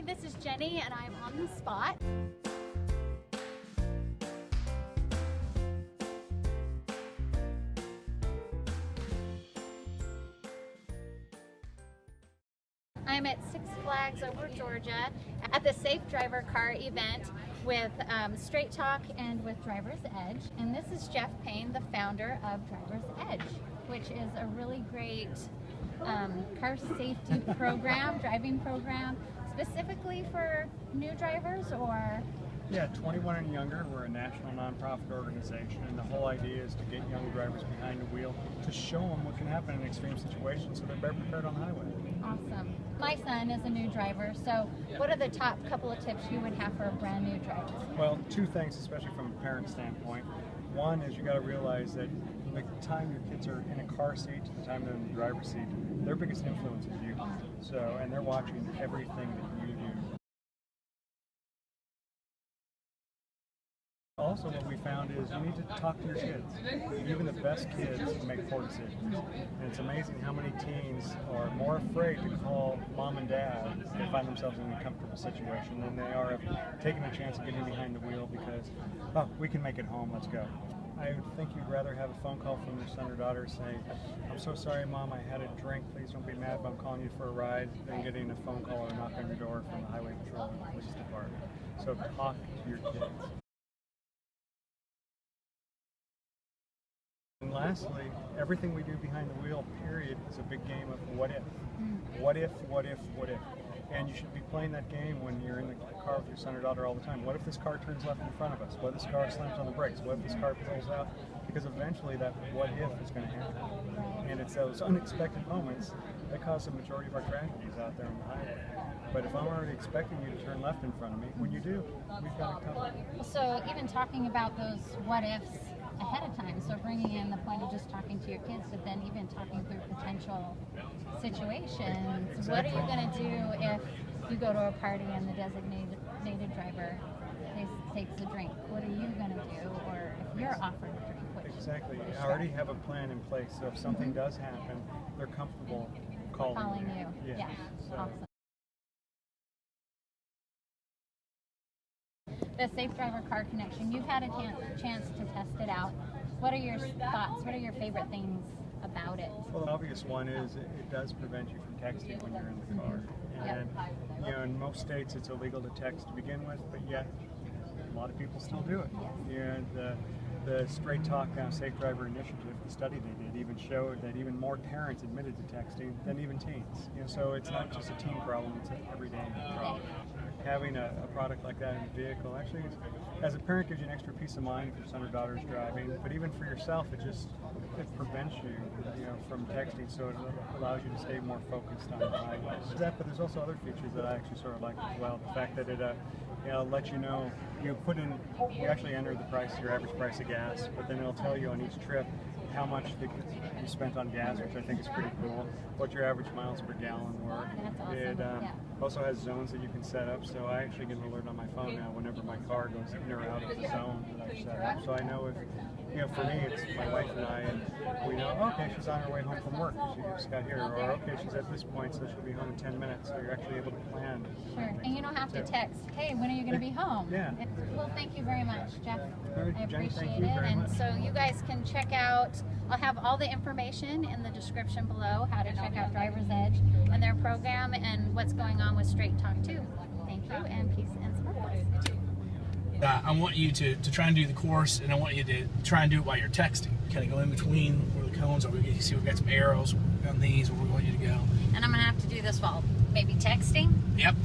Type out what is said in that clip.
this is Jenny and I'm on the spot. I'm at Six Flags over Georgia at the Safe Driver Car event with Straight Talk and with Driver's Edge. And this is Jeff Payne, the founder of Driver's Edge, which is a really great car safety program, driving program, specifically for new drivers or? Yeah, 21 and younger. We're a national nonprofit organization, and the whole idea is to get young drivers behind the wheel to show them what can happen in extreme situations so they're better prepared on the highway. Awesome. My son is a new driver, so what are the top couple of tips you would have for a brand new driver? Well, two things, especially from a parent standpoint. One is you got to realize that from the time your kids are in a car seat to the time they're in the driver's seat, their biggest influence is you. So, and they're watching everything that you do. Also, what we found is you need to talk to your kids. Even the best kids make poor decisions. And it's amazing how many teens are more afraid to call mom and dad if they find themselves in an uncomfortable situation than they are of taking a chance of getting behind the wheel because, oh, we can make it home, let's go. I would think you'd rather have a phone call from your son or daughter saying, I'm so sorry, Mom, I had a drink, please don't be mad, but I'm calling you for a ride, than getting a phone call or a knock on your door from the Highway Patrol or the police department. So talk to your kids. And lastly, everything we do behind the wheel, period, is a big game of what if. What if, what if, what if. And you should be playing that game when you're in the car with your son or daughter all the time. What if this car turns left in front of us? What if this car slams on the brakes? What if this car pulls out? Because eventually that what if is going to happen. And it's those unexpected moments that cause the majority of our tragedies out there on the highway. But if I'm already expecting you to turn left in front of me, when you do, we've got it covered. So even talking about those what ifs ahead of time, so bringing in the point of just talking to your kids, but then even talking through potential situations. Exactly. What are you going to do if you go to a party and the designated driver takes a drink? What are you going to do? Or if you're offered a drink, exactly. I already have a plan in place, so if something does happen, they're comfortable calling you. Yeah. So. Awesome. The Safe Driver Car Connection, you've had a chance to test it out. What are your thoughts? What are your favorite things about it? Well, the obvious one is it does prevent you from texting when you're in the car. And you know, in most states it's illegal to text to begin with, but yet a lot of people still do it. And the Straight Talk Safe Driver Initiative, the study they did, even showed that even more parents admitted to texting than even teens. You know, so it's not just a teen problem; it's an everyday problem. Having a product like that in the vehicle actually, as a parent, gives you an extra peace of mind if your son or daughter is driving. But even for yourself, it prevents you, from texting, so it allows you to stay more focused on the highway. But there's also other features that I actually sort of like as well. The fact that it lets you know, you actually enter the price, your average price of gas, but then it'll tell you on each trip how much you spent on gas, which I think is pretty cool, what your average miles per gallon were. That's awesome. It also has zones that you can set up, so I actually get an alert on my phone now whenever my car goes in or out of the zone that I've set up. So I know if, for me, it's my wife and I, and we know, okay, she's on her way home from work, she just got here, or okay, she's at this point, so she'll be home in 10 minutes, so you're actually able to plan. Sure, and you don't have to text, hey, when are you going to be home? Yeah. Well, thank you very much, Jeff. Right, I appreciate Jenny, it. And much. so you guys can check out, I'll have all the information in the description below, how to check out Driver's Edge and their program and what's going on with Straight Talk too. Thank you, and peace and sparkles. I want you to try and do the course, and I want you to try and do it while you're texting. Kind of go in between where the cones are. We can see we've got some arrows on these where we want you to go. And I'm going to have to do this while maybe texting? Yep.